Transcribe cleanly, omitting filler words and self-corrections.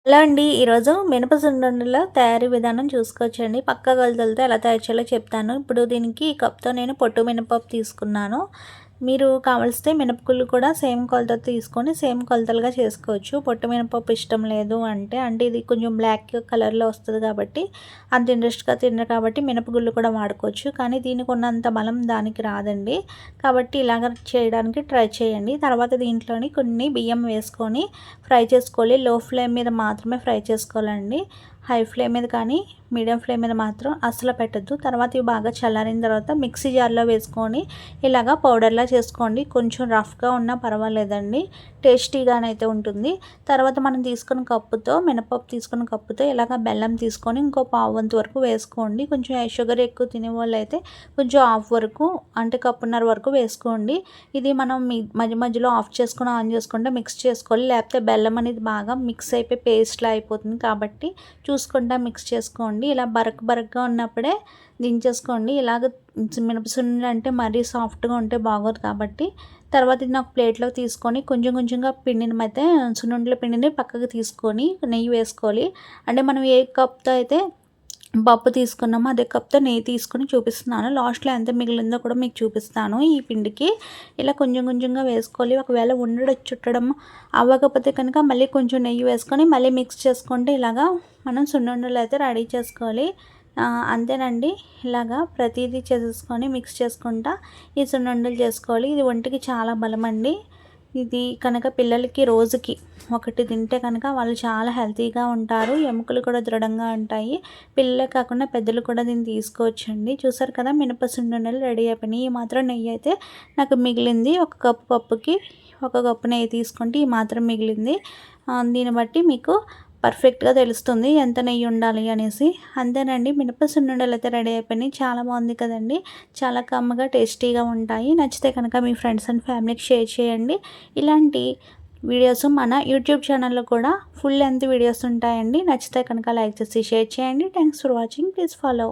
Hello అండి. ఈరోజు మినప సున్నుండల తయారీ విధానం చూసుకోవచ్చండి. పక్కా కొలతలతో ఎలా తయారు చేయాలో చెప్తాను. ఇప్పుడు దీనికి ఈ కప్‌తో నేను పొట్టు మినపప్పు తీసుకున్నాను. మీరు కావలిస్తే మినపగుళ్ళు కూడా సేమ్ కొలతతో తీసుకొని సేమ్ కొలతలుగా చేసుకోవచ్చు. పొట్టు మినపప్పు ఇష్టం లేదు అంటే ఇది కొంచెం బ్లాక్ కలర్‌లో వస్తది కాబట్టి అంత ఇంట్రెస్ట్‌గా తినరు కాబట్టి మినపగుళ్ళు కూడా వాడుకోవచ్చు. కానీ దీనికి ఉన్నంత బలం దానికి రాదండి. కాబట్టి ఇలాగ చేయడానికి ట్రై చేయండి. తర్వాత దీంట్లోని కొన్ని బియ్యం వేసుకొని ఫ్రై చేసుకోవాలి. లో ఫ్లేమ్ మీద మాత్రమే ఫ్రై చేసుకోవాలండి. హై ఫ్లేమ్ మీద కానీ మీడియం ఫ్లేమ్ మీద మాత్రం అస్సలు పెట్టద్దు. తర్వాత ఇవి బాగా చల్లారిన తర్వాత మిక్సీ జార్లో వేసుకొని ఇలాగా పౌడర్లా చేసుకోండి. కొంచెం రఫ్గా ఉన్నా పర్వాలేదండి, టేస్టీగానైతే ఉంటుంది. తర్వాత మనం తీసుకున్న కప్పుతో మినపప్పు తీసుకున్న కప్పుతో ఇలాగ బెల్లం తీసుకొని ఇంకో పావు వంతు వరకు వేసుకోండి. కొంచెం షుగర్ ఎక్కువ తినేవాళ్ళు అయితే కొంచెం హాఫ్ వరకు అంటే కప్పున్నర వరకు వేసుకోండి. ఇది మనం మధ్య మధ్యలో ఆఫ్ చేసుకొని ఆన్ చేసుకుంటే మిక్స్ చేసుకోవాలి. లేకపోతే బెల్లం అనేది బాగా మిక్స్ అయిపోయి పేస్ట్లా అయిపోతుంది కాబట్టి చూసుకుంటా మిక్స్ చేసుకోండి. ఇలా బరకగా ఉన్నప్పుడే దించేసుకోండి. ఇలాగ మినపసున్నుండలు అంటే మరీ సాఫ్ట్గా ఉంటే బాగోదు కాబట్టి తర్వాత ఇది ఒక ప్లేట్లోకి తీసుకొని కొంచెం కొంచెంగా పిండిని అయితే సున్నుండల పిండిని పక్కకు తీసుకొని నెయ్యి వేసుకోవాలి. అంటే మనం ఏ కప్తో అయితే పప్పు తీసుకున్నామో అదే కప్తో నెయ్యి తీసుకొని చూపిస్తున్నాను. లాస్ట్లో ఎంత మిగిలిందో కూడా మీకు చూపిస్తాను. ఈ పిండికి ఇలా కొంచెం కొంచెంగా వేసుకోవాలి. ఒకవేళ ఉండలు చుట్టడం అవ్వకపోతే కనుక మళ్ళీ కొంచెం నెయ్యి వేసుకొని మళ్ళీ మిక్స్ చేసుకుంటే ఇలాగా మనం సున్నుండలు అయితే రెడీ చేసుకోవాలి. అంతేనండి. ఇలాగా ప్రతిదీ చేసేసుకొని మిక్స్ చేసుకుంటా ఈ సున్నుండలు చేసుకోవాలి. ఇది ఒంటికి చాలా బలమండి. ఇది కనుక పిల్లలకి రోజుకి ఒకటి తింటే కనుక వాళ్ళు చాలా హెల్తీగా ఉంటారు. ఎముకలు కూడా దృఢంగా ఉంటాయి. పిల్లలే కాకుండా పెద్దలు కూడా దీన్ని తీసుకోవచ్చండి. చూసారు కదా, మినప సున్నుండలు రెడీ అయిపోయినాయి. ఈ మాత్రం నెయ్యి అయితే నాకు మిగిలింది. ఒక కప్పు పప్పుకి ఒక కప్పు నెయ్యి తీసుకుంటే ఈ మాత్రం మిగిలింది. దీన్ని బట్టి మీకు పర్ఫెక్ట్గా తెలుస్తుంది ఎంత నెయ్యి ఉండాలి అనేసి. అంతేనండి, మినప సున్నుండలు అయితే రెడీ అయిపోయినాయి. చాలా బాగుంది కదండి. చాలా కమ్మగా టేస్టీగా ఉంటాయి. నచ్చితే కనుక మీ ఫ్రెండ్స్ అండ్ ఫ్యామిలీకి షేర్ చేయండి. ఇలాంటి వీడియోస్ మన యూట్యూబ్ ఛానల్లో కూడా ఫుల్ లెంత్ వీడియోస్ ఉంటాయండి. నచ్చితే కనుక లైక్ చేసి షేర్ చేయండి. Thanks for watching. Please follow.